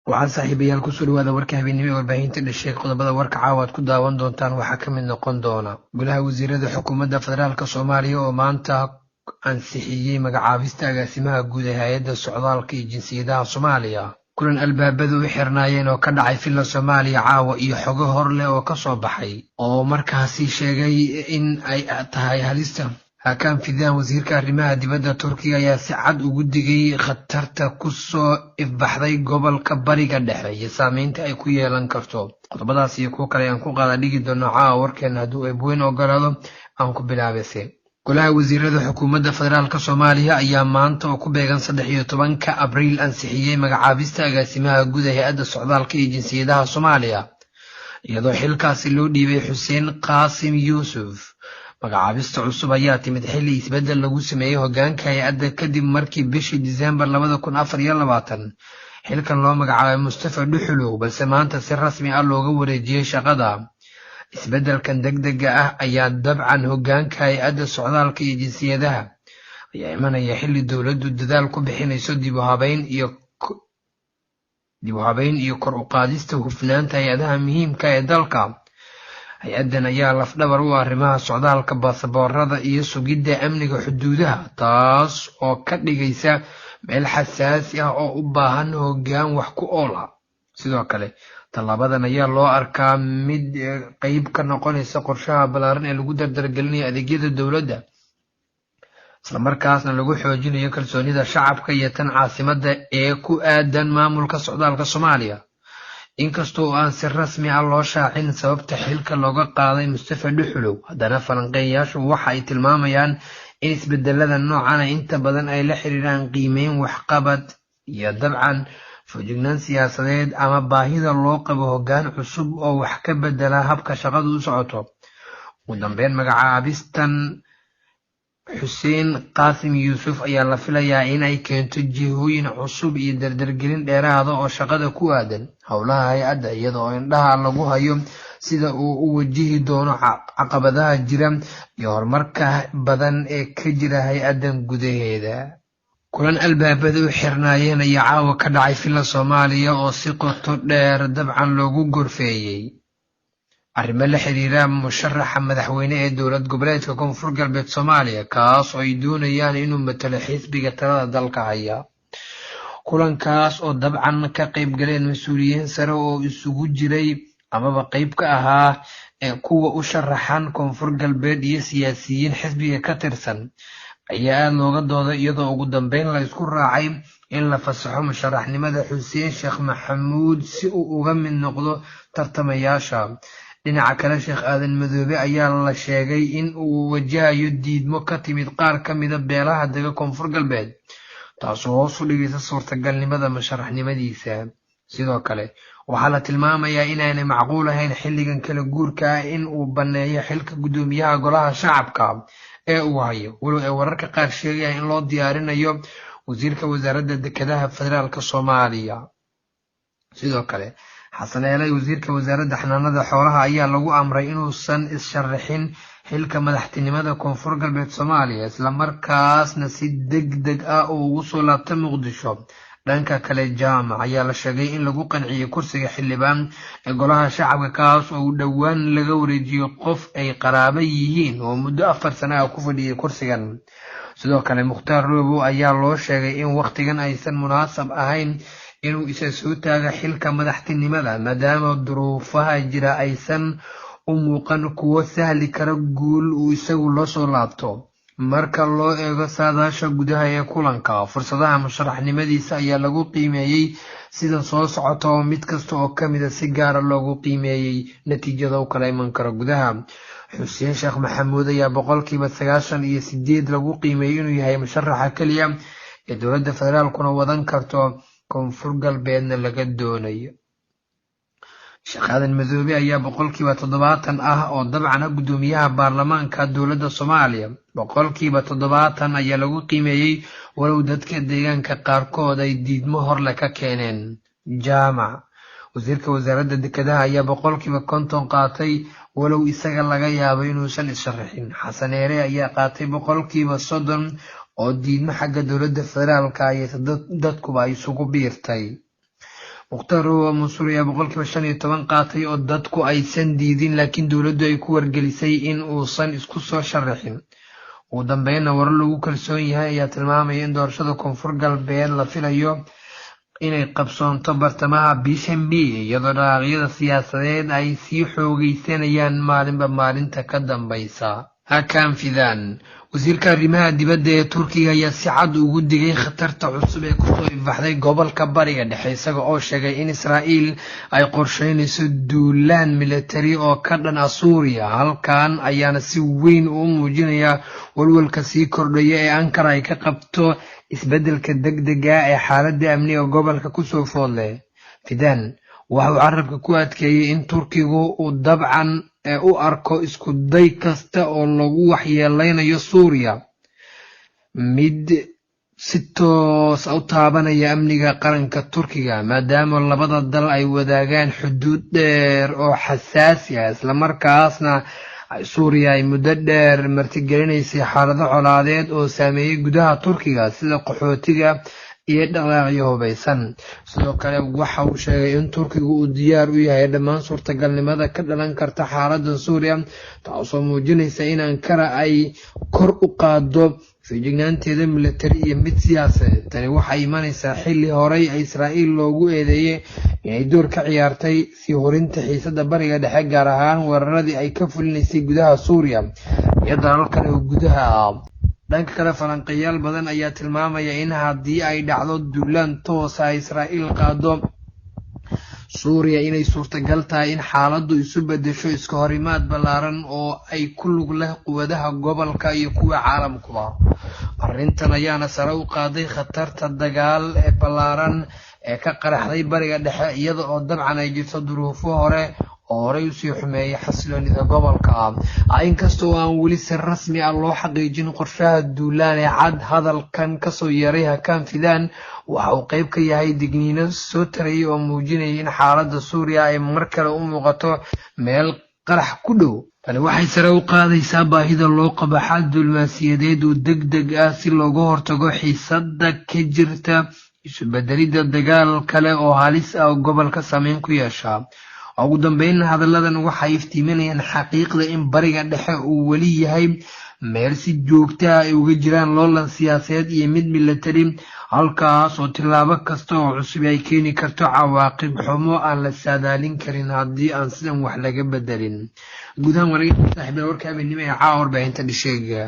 waxaan saaxiibayaal ku soo dhawaada warka habeenimo ee warbaahinta dhashay qodobada warka caawaad ku daawan doontaan waxaa ka mid noqon doona golaha wasiirada xukuumadda federaalka Soomaaliya oo maanta ansixiyay magacaabista agaasimaha guud ee hay'adda socdaalka iyo jinsiyadaha Soomaaliya kulan albaabadu u xirnaayeen oo ka dhacay filla Soomaaliya caawa iyo xogo hor leh oo ka soo baxay oo markaasi sheegay in ay tahay halista hakan fidaan wasiirka arrimaha dibadda Turkiga ayaa si cad ugu digay khatarta ku soo ifbaxday gobolka bariga dhexe iyo saameynta ay ku yeelan karto qodobadaas iyo kuwa kale aan ku qaada dhigi doono caawa warkeena hadduu ay buweyn ogolaado aan ku bilaabayse golaha wasiirada xukuumadda federaalka Soomaaliya ayaa maanta oo ku beegan 13 Abriil ansixiyay magacaabista agaasimaha guud ee hay'adda socdaalka iyo jinsiyadaha Soomaaliya iyadoo xilkaasi loo dhiibay Xuseen Qaasim Yuusuf magacaabista cusub ayaa timid xilli isbedel lagu sameeyay hoggaanka hay'adda kadib markii bishii December 2024 xilkan loo magacaabay Mustafa Dhuxulow balse maanta si rasmi ah looga wareejiyay shaqada isbedelkan degdega ah ayaa dabcan hoggaanka hay'adda socdaalka iyo jinsiyadaha ayaa imanaya xilli dawladdu dadaal ku bixinayso dib u habeyn iyo kor u qaadista hufnaanta hay'adaha muhiimka ee dalka hay-addan ayaa lafdhabar u arrimaha socdaalka baasaboorada iyo sugidda amniga xuduudaha taas oo ka dhigaysa meel xasaasi ah oo u baahan hoggaan wax ku ool ah sidoo kale tallaabadan ayaa loo arkaa mid qayb ka noqonaysa qorshaha ballaaran ee lagu dardargelinayo adeegyada dowladda isla markaasna lagu xoojinayo kalsoonida shacabka iyo tan caasimadda ee ku aadan maamulka socdaalka Soomaaliya inkastoo aan si rasmi ah loo shaacin sababta xilka looga qaaday Mustafa Dhuxulow haddana falanqeeyaashu waxa ay tilmaamayaan in isbedelada noocan inta badan ay la xiriiraan qiimeyn waxqabad iyo dabcan foojignaan siyaasadeed ama baahida loo qabo hoggaan cusub oo wax ka bedela habka shaqadu u socoto ugu dambeyn magacaabistan Xuseen Qaasim Yuusuf ayaa la filayaa in ay keento jihooyin cusub iyo dardargelin dheeraada oo shaqada ku aadan howlaha hay'adda iyadoo indhaha lagu hayo sida uu u wajihi doono caqabadaha jira iyo horumarka badan ee ka jira hay'addan gudaheeda kulan albaabadu u xirnaayeen ayaa caawa ka dhacay filla Soomaaliya oo si qoto dheer dabcan loogu gorfeeyay arrimo la xiriira musharaxa madaxweyne ee dowlad goboleedka Koonfur Galbeed Soomaaliya kaas oo ay doonayaan inuu matalo xisbiga talada dalka haya kulankaas oo dabcan ka qayb galeen mas'uuliyiin sare oo isugu jiray amaba qayb ka ahaa kuwa u sharaxan Koonfur Galbeed iyo siyaasiyiin xisbiga ka tirsan ayaa aad looga dooday iyadoo ugu dambeyn la isku raacay in la fasaxo musharaxnimada Xuseen Sheekh Maxamuud si uu uga mid noqdo tartamayaasha dhinaca kale Sheekh Aadan Madoobe ayaa la sheegay in uu wajahayo diidmo ka timid qaar ka mid ah beelaha dega Koonfur Galbeed taasoo hoos u dhigaysa suurtagalnimada musharaxnimadiisa sidoo kale waxaa la tilmaamayaa inaanay macquul ahayn xilligan kala guurka ah in uu baneeyo xilka gudoomiyaha golaha shacabka ee uu hayo walow ay wararka qaar sheegayaan in loo diyaarinayo wasiirka wasaaradda dekedaha federaalka Soomaaliya sidoo kale xasan eelay wasiirka wasaaradda xanaanada xoolaha ayaa lagu amray inuusan is-sharaxin xilka madaxtinimada Koonfur Galbeed Soomaaliya isla markaasna si degdeg ah ugu soo laabta Muqdisho dhanka kale jaamac ayaa la sheegay in lagu qanciyay kursiga xildhibaan ee golaha shacabka kaas oo u dhowaan laga wareejiyo qof ay qaraabo yihiin oo muddo 4 sano ah ku fadhiyay kursigan sidoo kale Mukhtaar Roobo ayaa loo sheegay in waqtigan aysan munaasab ahayn inuu isa soo taago xilka madaxtinimada maadaama duruufaha jira aysan u muuqan kuwo sahli kara guul uu isagu la soo laabto marka loo eego saadaasha gudaha ee kulanka fursadaha musharaxnimadiisa ayaa lagu qiimeeyay sida soo socota oo mid kasta oo ka mid ah si gaar ah loogu qiimeeyay natiijada u kala iman kara gudaha Xuseen Sheekh Maxamuud ayaa 98% lagu qiimeeyay inuu yahay musharaxa kaliya ee dowladda federaalkuna wadan karto Koonfur Galbeedna laga doonayo Sheekh Aadan Madoobe ayaa 70% ah oo dabcan gudoomiyaha baarlamaanka dowladda Soomaaliya 70% ayaa lagu qiimeeyay walow dadka deegaanka qaarkood ay diidmo hor la ka keeneen jaamac wasiirka wasaaradda dekedaha ayaa 50% qaatay walow isaga laga yaabo inuusan is-sharaxin xasan eere ayaa qaatay 30% oo diidmo xagga dowladda federaalka ay dadkuba isugu biirtay mukhtaar roobo mansuur ayaa boqolkiiba 15 qaatay oo dadku aysan diidin laakiin dowladdu ay ku wargelisay in uusan isku soo sharaxin. ugu dambeynna warar lagu kalsoon yahay ayaa tilmaamaya in doorashada koonfur galbeed la filayo inay qabsoonto bartamaha bishan May iyadoo dhaqaaqyada siyaasadeed ay sii xoogaysanayaan maalinba maalinta ka dambaysa. Hakan Fidan wasiirka arrimaha dibadda ee Turkiga ayaa si cad ugu digay khatarta cusub ee kusoo ifbaxday gobolka bariga dhexe isaga oo sheegay in Israa'iil ay qorsheynayso duulaan militari oo ka dhan ah Suuriya. halkan ayaana si weyn u muujinaya walwalka sii kordhaya ee Ankara ay ka qabto isbeddelka degdega ah ee xaaladda amniga gobolka kusoo foodlay. Fidan waxa uu carabka ku adkeeyay in Turkigu uu dabcan u arko isku day kasta oo lagu waxyeeleynayo Suuriya mid si toos ah u taabanaya amniga qaranka Turkiga maadaama labada dal ay wadaagaan xuduud dheer oo xasaasi ah isla markaasna Suuriya ay muddo dheer martigelinaysay xaalado colaadeed oo saameeyay gudaha Turkiga sida qaxootiga iyo dhaqaaqyo hubaysan. sidoo kale waxa uu sheegay in Turkigu uu diyaar u yahay dhammaan suurtagalnimada ka dhalan karta xaaladda Suuriya taasoo muujinaysa in Ankara ay kor u qaado feejignaanteeda militari iyo mid siyaasadeed. tani waxay imanaysaa xilli horey Israa'iil loogu eedeeyay inay door ka ciyaartay sii horinta xiisadda bariga dhexe gaar ahaan weeraradii ay ka fulinaysay gudaha Suuriya iyo dalal kale oo gudaha ah. dhanka kale falanqeeyaal badan ayaa tilmaamaya in haddii ay dhacdo duulaan toos ah Israa'iil qaado Suuriya inay suurtagal tahay in xaaladdu isu beddesho iska horimaad ballaaran oo ay ku lug leh quwadaha gobolka iyo kuwa caalamkuba. arrintan ayaana sare u qaaday khatarta dagaal ee ballaaran ee ka qaraxday bariga dhexe iyada oo dabcan ay jirto duruufo hore oo horey u sii xumeeyay xasiloonida gobolka. inkastoo aan weli si rasmi ah loo xaqiijin qorshaha duulaan ee cad, hadalkan kasoo yeeray Hakan Fidan waxa uu qayb ka yahay digniino soo tarayay oo muujinaya in xaaladda Suuriya ay mar kale u muuqato meel qarax ku dhow. tani waxay sare u qaadaysaa baahida loo qabo xal diblomaasiyadeed oo degdeg ah si looga hortago xiisadda ka jirta isu beddelidda dagaal kale oo halis ah oo gobolka saameyn ku yeesha. ugu dambeyn hadalladan waxay iftiiminayaan xaqiiqda in bariga dhexe uu weli yahay meel si joogto ah ay uga jiraan loolan siyaasadeed iyo mid militari halkaas oo tilaabo kasta oo cusub ay keeni karto cawaaqib xumo aan la saadaalin karin haddii aan sidan wax laga bedelin. guud ahaan wararka saaxiibada warka habeenimo ee caawa warbaahinta Dhisheega.